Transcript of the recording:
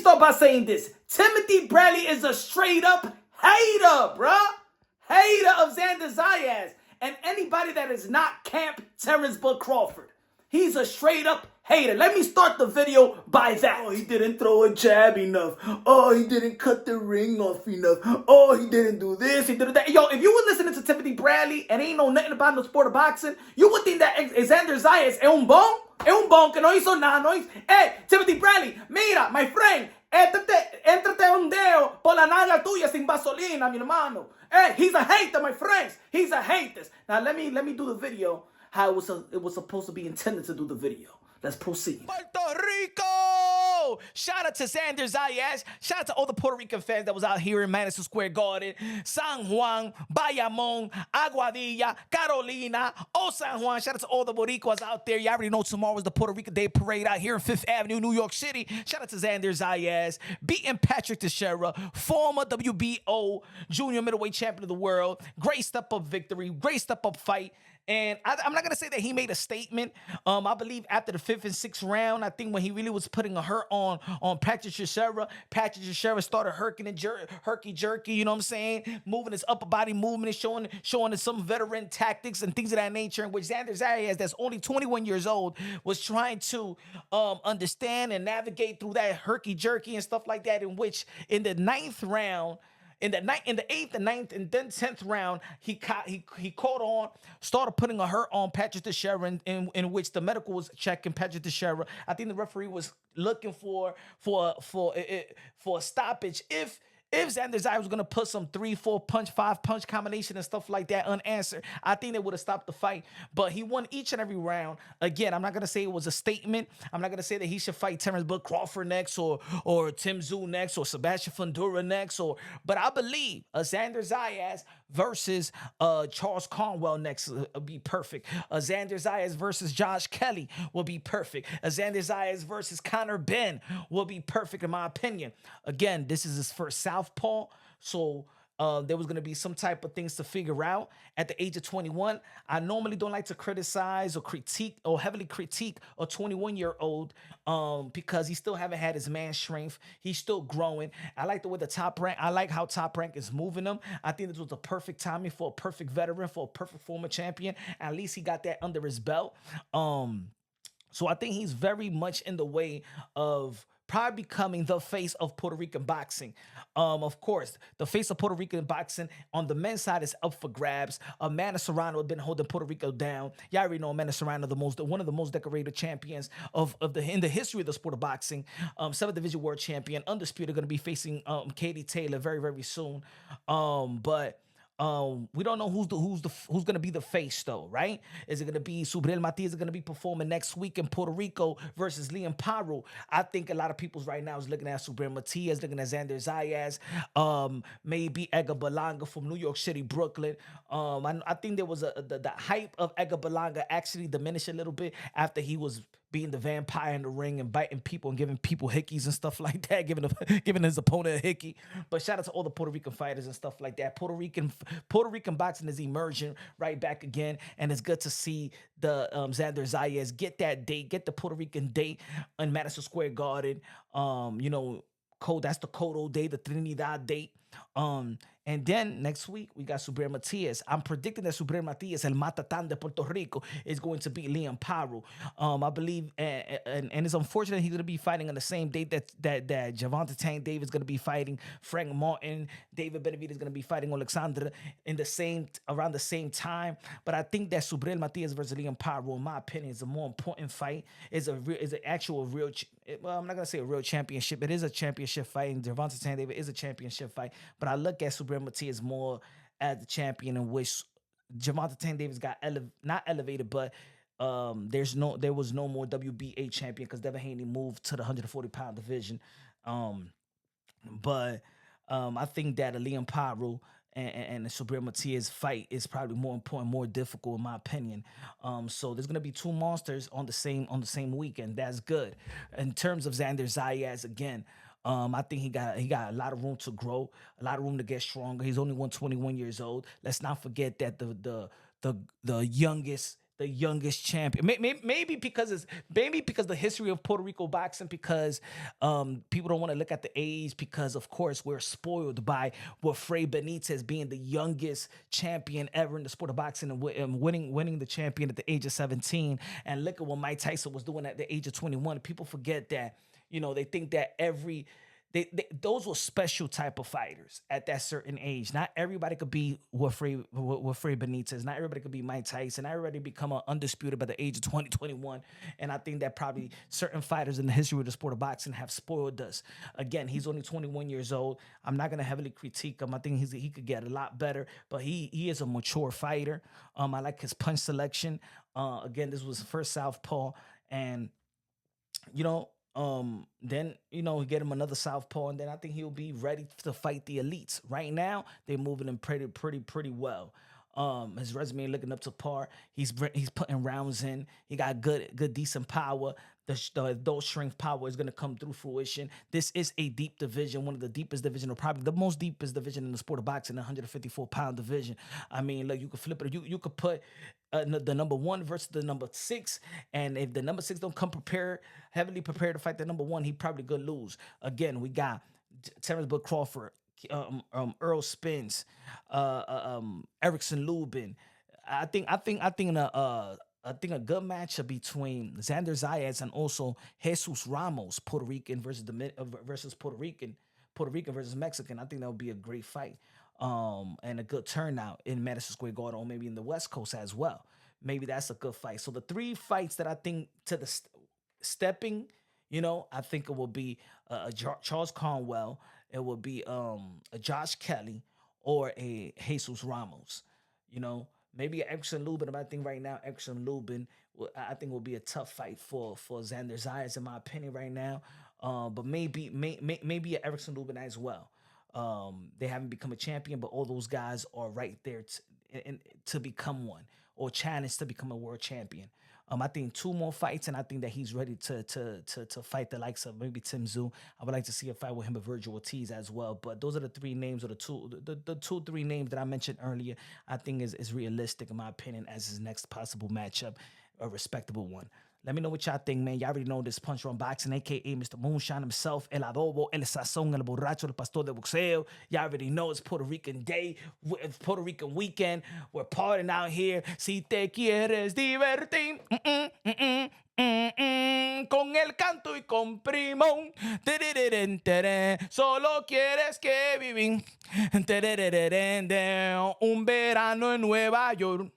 start by saying this. Timothy Bradley is a straight up hater, bruh. Hater of Xander Zayas. And anybody that is not Camp Terrence Bud Crawford. He's a straight up hater. Let me start the video by that. Oh, he didn't throw a jab enough. Oh, he didn't cut the ring off enough. Oh, he didn't do this. He did that. Yo, if you were listening to Timothy Bradley and ain't know nothing about the sport of boxing, you would think that Xander Zayas es un bon que no hizo nada. No hizo. Hey, Timothy Bradley, mira, my friend, éntrate un dedo por la nalga tuya sin vaselina, mi hermano. Hey, he's a hater, my friends. He's a hater. Now let me do the video how it was supposed to be intended to do the video. Let's proceed. Puerto Rico! Shout out to Xander Zayas. Shout out to all the Puerto Rican fans that was out here in Madison Square Garden, San Juan, Bayamon, Aguadilla, Carolina, San Juan. Shout out to all the Boricuas out there. You already know tomorrow's the Puerto Rican Day Parade out here in 5th Avenue, New York City. Shout out to Xander Zayas, beating Patrick Teixeira, former WBO junior middleweight champion of the world. Great step-up victory, great step-up fight. And I'm not going to say that he made a statement. I believe after the 5th and 6th round, I think when he really was putting a hurt on Patrick Teixeira started herky-jerky, you know what I'm saying? Moving his upper body movement and showing us some veteran tactics and things of that nature, in which Xander Zayas, that's only 21 years old, was trying to understand and navigate through that herky-jerky and stuff like that, in which in the 9th round, in the 8th, and 9th, and then 10th round, he caught on, started putting a hurt on Patrick Teixeira, in which the medical was checking Patrick Teixeira. I think the referee was looking for a stoppage if Xander Zayas was going to put some 3, 4 punch, 5 punch combination and stuff like that unanswered, I think they would have stopped the fight. But he won each and every round. Again, I'm not going to say it was a statement. I'm not going to say that he should fight Terrence Bud Crawford next, or Tim Tszyu next, or Sebastian Fundora next. But I believe Xander Zayas versus Charles Conwell next will be perfect. Xander Zayas versus Josh Kelly will be perfect. Xander Zayas versus Conor Benn will be perfect, in my opinion. Again, this is his first southpaw, so there was going to be some type of things to figure out at the age of 21. I normally don't like to criticize or heavily critique a 21-year-old because he still haven't had his man strength. He's still growing. I like the way I like how Top Rank is moving him. I think this was the perfect timing for a perfect veteran, for a perfect former champion. At least he got that under his belt. So I think he's very much in the way of probably becoming the face of Puerto Rican boxing. Of course, the face of Puerto Rican boxing on the men's side is up for grabs. Amanda Serrano has been holding Puerto Rico down. Y'all already know Amanda Serrano, one of the most decorated champions in the history of the sport of boxing. 7th Division World Champion, undisputed, going to be facing Katie Taylor very, very soon. But we don't know who's gonna be the face though, right? Is it gonna be Subriel Matias? Is gonna be performing next week in Puerto Rico versus Liam Paru? I think a lot of people right now is looking at Subriel Matias, looking at Xander Zayas, maybe Edgar Berlanga from New York City, Brooklyn. I think there was the hype of Edgar Berlanga actually diminished a little bit after he was being the vampire in the ring and biting people and giving people hickeys and stuff like that, giving his opponent a hickey. But shout out to all the Puerto Rican fighters and stuff like that. Puerto Rican boxing is emerging right back again, and it's good to see the Xander Zayas get that date, get the Puerto Rican date in Madison Square Garden. That's the Codo Day, the Trinidad date. And then next week, we got Subriel Matias. I'm predicting that Subriel Matias, El Matatán de Puerto Rico, is going to beat Liam Paru. I believe, and it's unfortunate he's going to be fighting on the same date that Gervonta Tank Davis is going to be fighting Frank Martin. David Benavidez is going to be fighting Alexandra around the same time. But I think that Subriel Matias versus Liam Paru, in my opinion, is a more important fight. Is an actual real. I'm not going to say a real championship. It is a championship fight, and Gervonta Tank Davis is a championship fight. But I look at Subriel Matias more as the champion, in which Gervonta Tank Davis got not elevated, but there was no more WBA champion because Devin Haney moved to the 140-pound division. But I think that Liam Paru and the Subriel Matias fight is probably more important, more difficult in my opinion. So there's gonna be two monsters on the same weekend. That's good. In terms of Xander Zayas, again, I think he got a lot of room to grow, a lot of room to get stronger. He's only 21 years old. Let's not forget that the youngest the youngest champion. Maybe because the history of Puerto Rico boxing, because people don't want to look at the age, because of course we're spoiled by Wilfred Benitez being the youngest champion ever in the sport of boxing, and winning the champion at the age of 17. And look at what Mike Tyson was doing at the age of 21. People forget that, they think that those were special type of fighters at that certain age. Not everybody could be Wilfred Benitez. Not everybody could be Mike Tyson. Not everybody become undisputed by the age of 20, 21. And I think that probably certain fighters in the history of the sport of boxing have spoiled us. Again, he's only 21 years old. I'm not going to heavily critique him. I think he could get a lot better, but he is a mature fighter. I like his punch selection. Again, this was the first southpaw, and then we get him another southpaw, and then I think he'll be ready to fight the elites. Right now, they're moving him pretty well. His resume looking up to par. He's putting rounds in. He got good decent power. The adult strength power is going to come through fruition. This is a deep division, one of the deepest division, or probably the most deepest division in the sport of boxing, the 154-pound division. I mean, like, you could flip it. You could put the number 1 versus the number 6, and if the number 6 don't come heavily prepared to fight the number 1, he probably could lose. Again, we got Terrence Bud Crawford, Earl Spence, Erickson Lubin. I think a good matchup between Xander Zayas and also Jesus Ramos, Puerto Rican versus Puerto Rican versus Mexican. I think that would be a great fight, and a good turnout in Madison Square Garden, or maybe in the West Coast as well. Maybe that's a good fight. So the 3 fights that I think to the stepping, I think it will be Charles Conwell, it will be a Josh Kelly, or a Jesus Ramos. Maybe Erickson Lubin, but I think right now Erickson Lubin, I think will be a tough fight for Xander Zayas, in my opinion, right now. But maybe Erickson Lubin as well. They haven't become a champion, but all those guys are right there to become one, or challenge to become a world champion. I think 2 more fights, and I think that he's ready to fight the likes of maybe Tim Tszyu. I would like to see a fight with him, with Virgil Ortiz as well. But those are the 3 names, or the 2-3 names that I mentioned earlier. I think is realistic, in my opinion, as his next possible matchup, a respectable one. Let me know what y'all think, man. Y'all already know this Punch Run Boxing, a.k.a. Mr. Moonshine himself, El Adobo, El Sazón, El Borracho, El Pastor de Boxeo. Y'all already know it's Puerto Rican Day, it's Puerto Rican weekend. We're partying out here. Si te quieres divertir, con el canto y con primón. Solo quieres que vivir. Un verano en Nueva York.